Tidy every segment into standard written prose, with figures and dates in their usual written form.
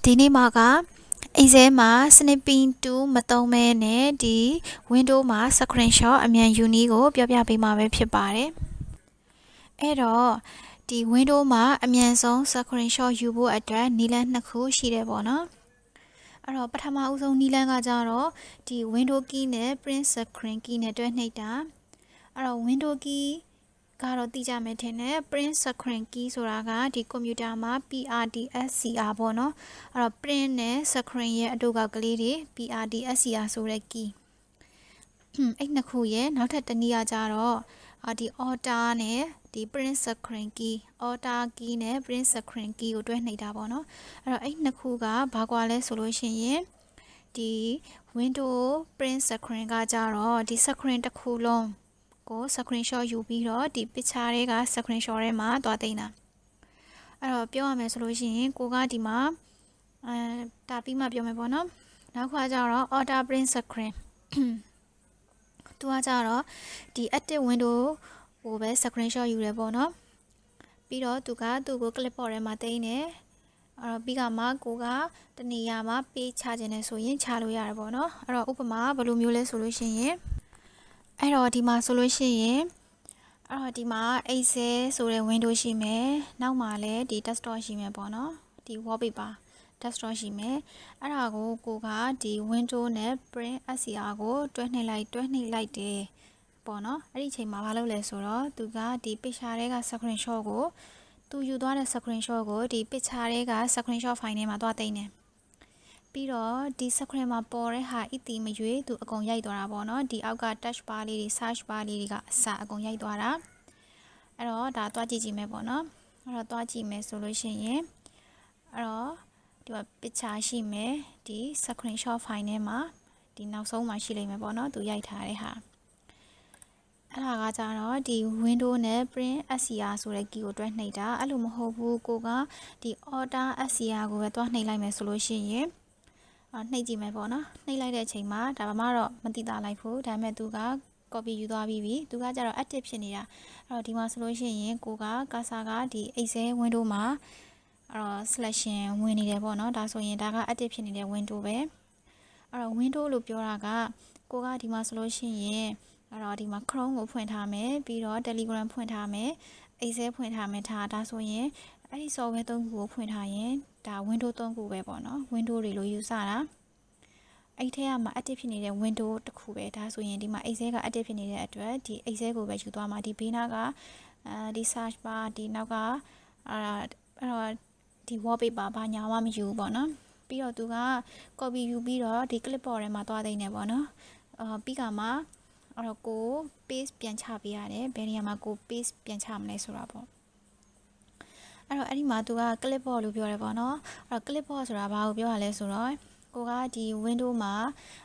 ဒီနေ့မှာက Excel မှာ Snipping Tool မသုံးမဲနဲ့ဒီ Windows မှာ Screenshot အမြန်ယူနည်းကိုပြောပြပေးမှာပဲဖြစ်ပါတယ်။အဲ့တော့ဒီ Windows မှာအမြန်ဆုံး Screenshot ယူဖို့အတွက်နည်းလမ်းနှစ်ခုရှိတယ်ပေါ့နော်။အဲ့တော့ပထမဦးဆုံးနည်းလမ်းကကြတော့ဒီ Windows key နဲ့ Print Screen key နဲ့တွဲနှိပ်တာ။အဲ့တော့ Windows keyကတော့သိကြမယ်ထင်တယ် print screen key ဆိုတာကဒီကွန်ပျူတာမှာ PRDSCR ပေါ့နော်အဲ့တော့ print နဲ့ screen ရဲ့အတူကကလေးတွေ PRDSCR ဆိုတဲ့ key အဲ့နှစ်ခုရဲ့နောက်ထပ်တစ်နည်းကြတော့ဒီ Alt နဲ့ဒီ print screen key Alt key နဲ့ print screen key ကိုတွဲနှိပ်တာပေါ့နော်အဲ့တော့အဲ့နှစ်ခုကဘာကွာလဲဆိုလို့ရှိရင်ဒီ Windows print screen ကကြတော့ဒီ screen တစ်ခုလုံးကို screenshot ယူပြီးတော့ဒီ picture တွေက screenshot ထဲမှာတွားသိမ်းတာအဲ့တော့ပြောရမယ်ဆိုလို့ရှိရင်ကိုကဒီမှာတာပြီးမှပြောမယ်ပေါ့နော်နောက်ခါကျတော့ auto print screen သူကကြတော့ဒီ active window ကိုပဲ screenshot ယူရပေါ့နော်ပြီးတော့သူ့ကို clipboard ထဲမှာသိမ်းတယ်အဲ့တော့ပြီးကမှကိုကတနေရာမှာ page ချခြင်းနဲ့ဆိုရင်ချလို့ရတယ်ပေါ့နော်အဲ့တော့ဥပမာဘယ်လိုမျိုးလဲဆိုလို့ရှိရင်အဲ့တော့ဒီမှာဆိုလို့ရှိရင်အဲ့တော့ဒီမှာ Excel ဆိုတဲ့ window ရှိမယ်နောက်မှာလည်းဒီ desktop ရှိမယ်ပေါ့နော်ဒီ wallpaper desktop ရှိမယ်အဲ့ဒါကိုကဒီ window နဲ့ print scr ကိုတွဲနှိပ်လိုက်တယ်ပေါ့နော်အဲ့ဒီအချိန်မှာဘာလုပ်လဲဆိုတော့သူကဒီ picture တွေက screenshot ကိုသူယူသွားတဲ့ screenshot ကိုဒီ picture တွေက screenshot file ထဲမှာသွားသိမ်းတယ်ပြီးတော့ဒီ screen မှာပေါ်တဲ့ဟာအတိမရွေသူအကုန်ရိုက်သွားတာပေါ့နော်ဒီအောက်က touch bar လေးတွေ search bar လေးတွေကအစအကုန်ရိုက်သွားတာအဲ့တော့ဒါသွားကြည့်မယ်ပေါ့နော်အဲ့တော့သွားကြည့်မယ်ဆိုလို့ရှိရင်အဲ့တော့ဒီမှာ picture ရှိမယ်ဒီ screenshot file ထဲမှာဒီနောက်ဆုံးမှာရှိလိမ့်မယ်ပေါ့နော်သူရိုက်ထားတဲ့ဟာအဲ့ဒါကကြတော့ဒီ window နဲ့ print scr ဆိုတဲ့ key ကိုတွဲနှိပ်တာအဲ့လိုမဟုတ်ဘူးကိုကဒီ auto scr ကိုပဲတွားနှိပ်လိုက်မယ်ဆိုလို့ရှိရင်နှိပ်ကြည့်မယ်ပေါ့နော်နှိပ်လိုက်တဲ့အချိန်မှာဒါမှတော့မသိတာလိုက်ဘူးဒါပေမဲ့သူက copy ယူသွားပြီးပြီသူကကြတော့ active ဖြစ်နေတာအဲ့တော့ဒီမှာဆိုလို့ရှိရင်ကိုက cursor ကဒီ Excel window မှာအဲ့တော့ selection ဝင်နေတယ်ပေါ့နော်ဒါဆိုရင်ဒါက active ဖြစ်နေတဲ့ window ပဲအဲ့တော့ window လို့ပြောတာကကိုကဒီမှာဆိုလို့ရှိရင်အဲ့တော့ဒီမှာ Chrome ကိုဖွင့်ထားမယ်ပြီးတော့ Telegram ဖွင့်ထားမယ် Excel ဖွင့်ထားမယ်ဒါဆိုရင်အဲ့ဒီ software 3ခုကိုဖွင့်ထားရင်ဒါ Windows 3ခုပဲပေါ့နော် Windows တွေလို့ယူဆတာအဲ့ထဲမှာ active ဖြစ်နေတဲ့ Windows တစ်ခုပဲဒါဆိုရင်ဒီမှာ Excel က active ဖြစ်နေတဲ့အတွက်ဒီ Excel ကိုပဲယူသွားမှာဒီဘေးနားကဒီ search bar ဒီနောက်ကအဲ့တော့ဒီ wallpaper ဘာညာမှမယူဘူးပေါ့နော်ပြီးတော့သူက copy ယူပြီးတော့ဒီ clipboard ထဲမှာတွားသိမ်းနေပေါ့နော်ပြီးကမှအဲ့တော့ကို paste ပြန်ချပေးရတယ်ဘယ်နေရာမှာကို paste ပြန်ချမလဲဆိုတာပေါ့အဲ့တော့အဲ့ဒီမှာသူက clipboard လို့ပြောတယ်ပေါ့နော်အဲ့တော့ clipboard ဆိုတာဘာကိုပြောရလဲဆိုတော့ကိုကဒီ window မှာ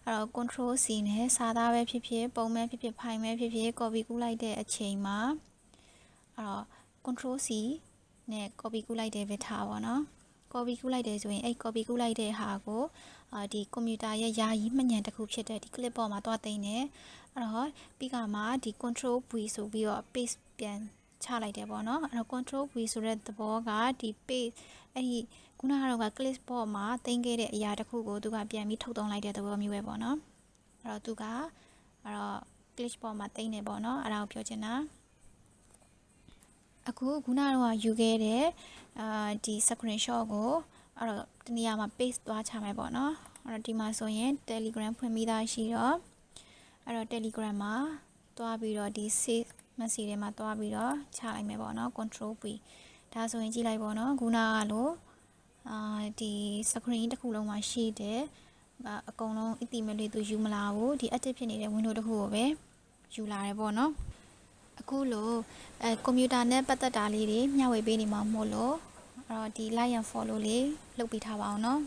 အဲ့တော့ control C နဲ့စာသားပဲဖြစ်ဖြစ်ပုံပဲဖြစ်ဖြစ် file ပဲဖြစ်ဖြစ် copy ကူးလိုက်တဲ့အချိန်မှာအဲ့တော့ control C နဲ့ copy ကူးလိုက်တယ်ပဲထားပါတော့ copy ကူးလိုက်တယ်ဆိုရင်အဲ့ copy ကူးလိုက်တဲ့ဟာကိုဒီကွန်ပျူတာရဲ့ယာယီမှတ်ဉာဏ်တစ်ခုဖြစ်တဲ့ဒီ clipboard မှာတွားသိမ်းတယ်အဲ့တော့ပြီးကမှဒီ control V ဆိုပြီးတော့ paste ပြန်ချလိုက်တယ်ပေါ့နော်အဲ့တော့ control V ဆိုတဲ့သဘောကဒီ paste အဲ့ဒီခုနကတော့ clipboard မှာတင်ခဲ့တဲ့အရာတစ်ခုကိုသူကပြန်ပြီးထုတ်သုံးလိုက်တဲ့သဘောမျိုးပဲပေါ့နော်အဲ့တော့သူကအဲ့တော့ clipboard မှာတင်နေပေါ့နော်အဲ့ဒါကိုပြောချင်တာအခုခုနကတော့ယူခဲ့တဲ့ဒီ screenshot ကိုအဲ့တော့ဒီနေရာမှာ paste သွားချမယ်ပေါ့နော်အဲ့တော့ဒီမှာဆိုရင် Telegram ဖွင့်ပြီးသားရှိတော့အဲ့တော့ Telegram မှာတွားပြီးတော့ဒီ save message ထဲမှာတွားပြီးတော့ချလိုက်မယ်ပေါ့နော် control V ဒါဆိုရင်ကြည့်လိုက်ပေါ့နော်ခုနကလို့ဒီ screen တစ်ခုလုံးမှာရှိတယ်အကုန်လုံးအတိမလေးသူယူမလာဘူးဒီ active ဖြစ်နေတဲ့ window တစ်ခုကိုပဲယူလာတယ်ပေါ့နော်အခုလို့ကွန်ပျူတာနဲ့ပတ်သက်တာလေးတွေမျှဝေပေးနေမှာမို့လို့အဲ့တော့ဒီ like and follow လေးလုပ်ပေးထားပါအောင်နော်